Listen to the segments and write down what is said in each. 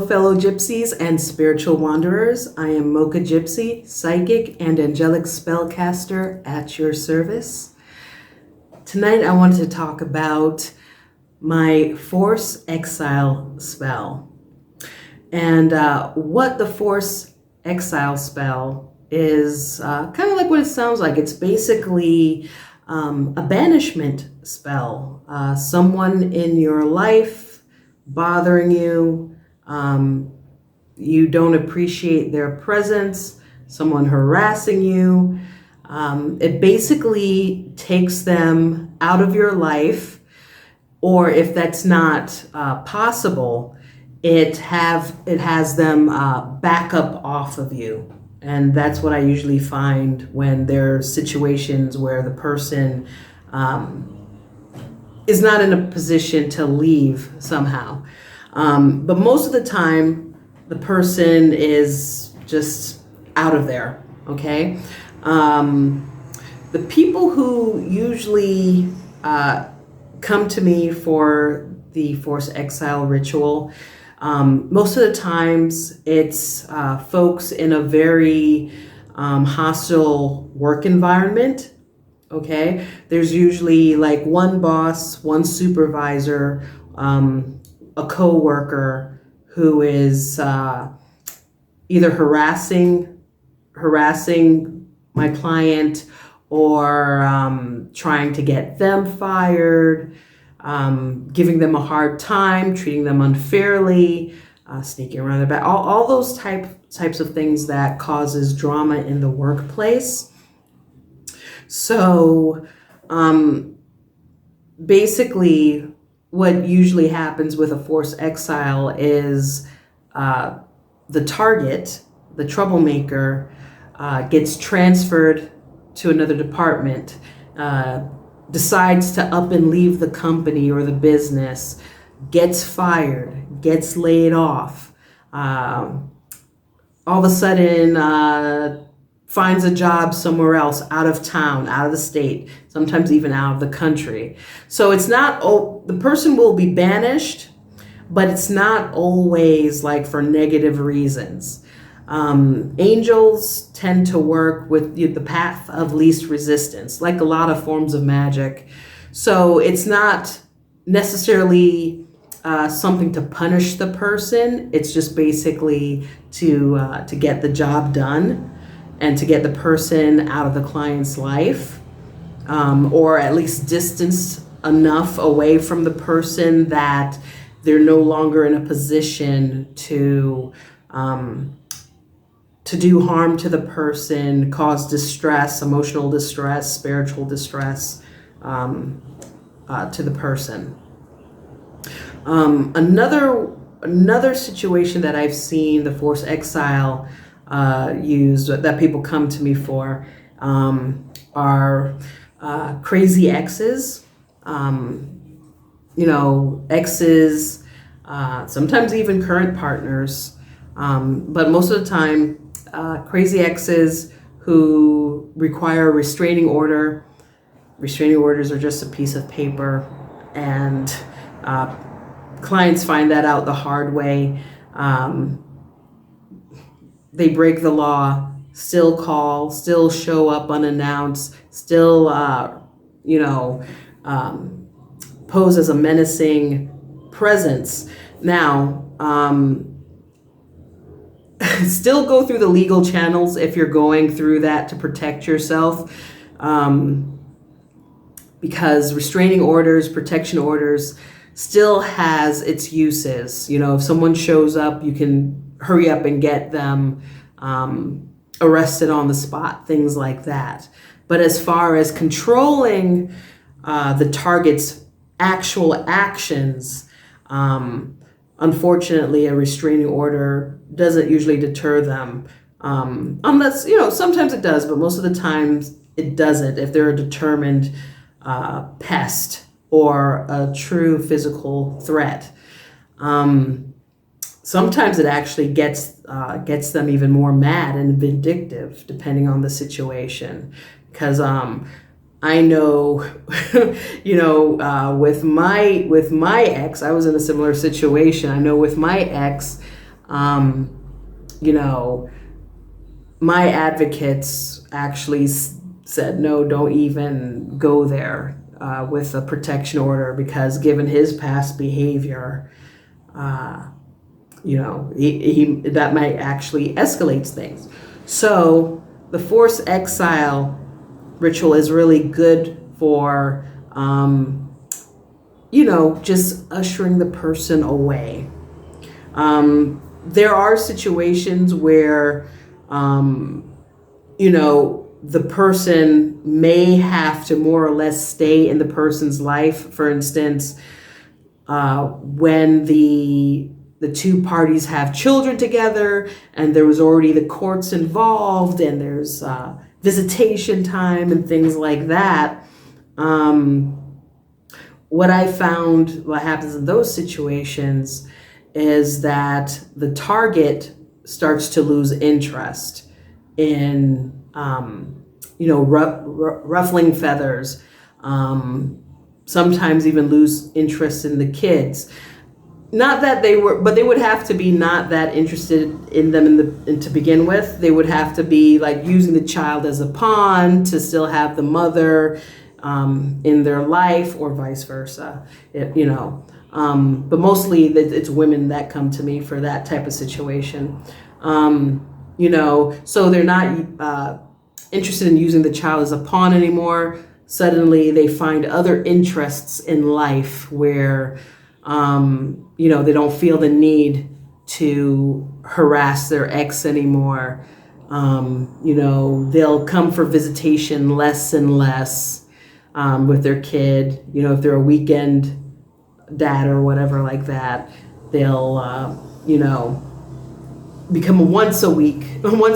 fellow gypsies and spiritual wanderers. I am Mocha Gypsy, psychic and angelic spellcaster at your service. Tonight I wanted to talk about my Force Exile spell. And what the Force Exile spell is kind of like what it sounds like. It's basically a banishment spell. Someone in your life bothering you, you don't appreciate their presence, someone harassing you. It basically takes them out of your life, or if that's not possible, it has them back up off of you. And that's what I usually find when there's situations where the person is not in a position to leave somehow. But most of the time, the person is just out of there, okay? The people who usually come to me for the Force Exile ritual, most of the times it's folks in a very hostile work environment. Okay, there's usually like one boss, one supervisor, a coworker who is either harassing my client or trying to get them fired, giving them a hard time, treating them unfairly, sneaking around their back, all those types of things that causes drama in the workplace. So basically what usually happens with a Force Exile is the target, the troublemaker, gets transferred to another department, decides to up and leave the company or the business, gets fired, gets laid off, all of a sudden finds a job somewhere else, out of town, out of the state, sometimes even out of the country. So it's not, the person will be banished, but it's not always like for negative reasons. Angels tend to work with the path of least resistance, like a lot of forms of magic. So it's not necessarily something to punish the person. It's just basically to get the job done and to get the person out of the client's life, or at least distanced enough away from the person that they're no longer in a position to do harm to the person, cause distress, emotional distress, spiritual distress to the person. Another situation that I've seen the Force Exile used, that people come to me for, are crazy exes. Exes, sometimes even current partners, but most of the time, crazy exes who require a restraining order. Restraining orders are just a piece of paper, and clients find that out the hard way. They break the law, still call, still show up unannounced, still, pose as a menacing presence. Now, still go through the legal channels if you're going through that to protect yourself, because restraining orders, protection orders still has its uses. If someone shows up, you can hurry up and get them arrested on the spot, things like that. But as far as controlling the target's actual actions, unfortunately, a restraining order doesn't usually deter them, unless, sometimes it does, but most of the times it doesn't if they're a determined pest or a true physical threat. Sometimes it actually gets them even more mad and vindictive, depending on the situation. Because I know, with my ex, I was in a similar situation. I know with my ex, You know, my advocates actually said, no, don't even go there with a protection order, because given his past behavior, he that might actually escalate things. So the forced exile ritual is really good for, just ushering the person away. There are situations where, the person may have to more or less stay in the person's life. For instance, when the two parties have children together and there was already the courts involved and there's visitation time and things like that. What I found, what happens in those situations is that the target starts to lose interest in, ruffling feathers, sometimes even lose interest in the kids. Not that they were, but they would have to be not that interested in them to begin with. They would have to be like using the child as a pawn to still have the mother in their life, or vice versa. But mostly it's women that come to me for that type of situation. So they're not interested in using the child as a pawn anymore. Suddenly they find other interests in life where, they don't feel the need to harass their ex anymore. They'll come for visitation less and less with their kid. If they're a weekend dad or whatever like that, they'll, become a once a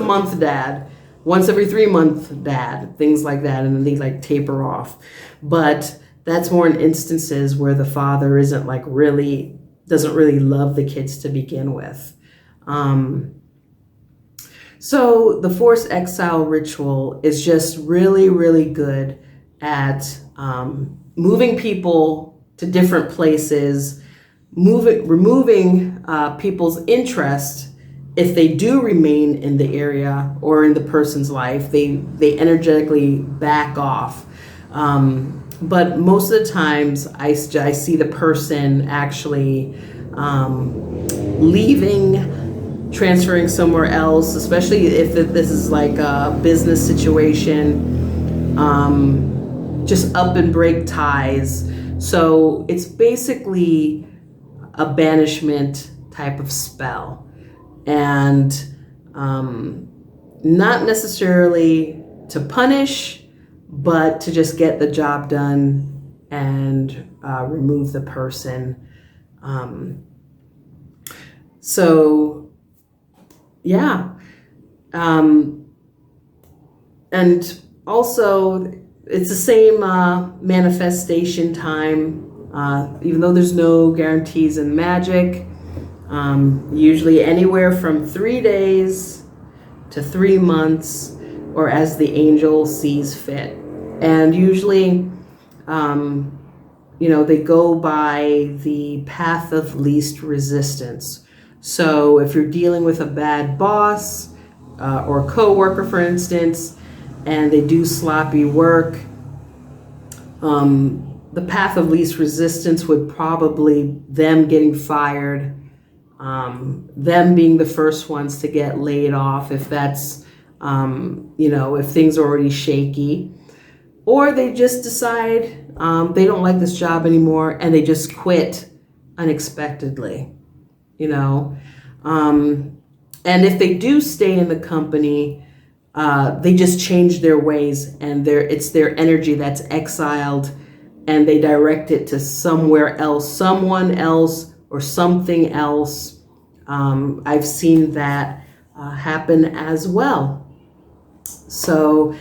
month dad, once every 3 month dad, things like that, and then they like taper off. But that's more in instances where the father doesn't really love the kids to begin with. So the forced exile ritual is just really, really good at moving people to different places, removing people's interest. If they do remain in the area or in the person's life, they energetically back off. But most of the times I see the person actually leaving, transferring somewhere else, especially if this is like a business situation, just up and break ties. So it's basically a banishment type of spell. And not necessarily to punish, but to just get the job done and remove the person. And also it's the same manifestation time, even though there's no guarantees in Magick. Usually anywhere from 3 days to 3 months, or as the angel sees fit. And usually, they go by the path of least resistance. So if you're dealing with a bad boss or coworker, for instance, and they do sloppy work, the path of least resistance would probably them getting fired, them being the first ones to get laid off if that's, if things are already shaky, or they just decide they don't like this job anymore and they just quit unexpectedly, and if they do stay in the company, they just change their ways, and it's their energy that's exiled, and they direct it to somewhere else, someone else, or something else. I've seen that happen as well. So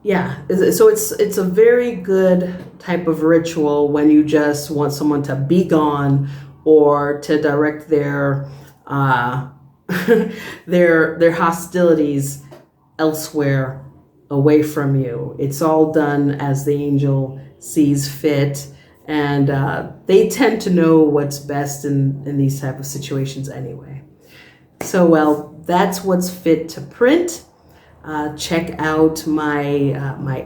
it's a very good type of ritual when you just want someone to be gone, or to direct their their hostilities elsewhere, away from you. It's all done as the angel sees fit, and they tend to know what's best in these type of situations anyway. So, well, that's what's fit to print. Check out my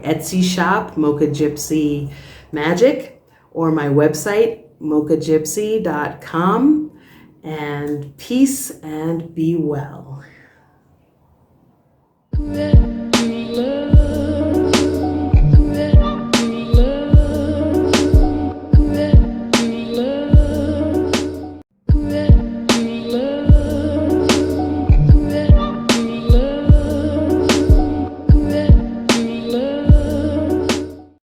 Etsy shop, Mocha Gypsy Magic, or my website, mochagypsy.com. And peace and be well. Credulous.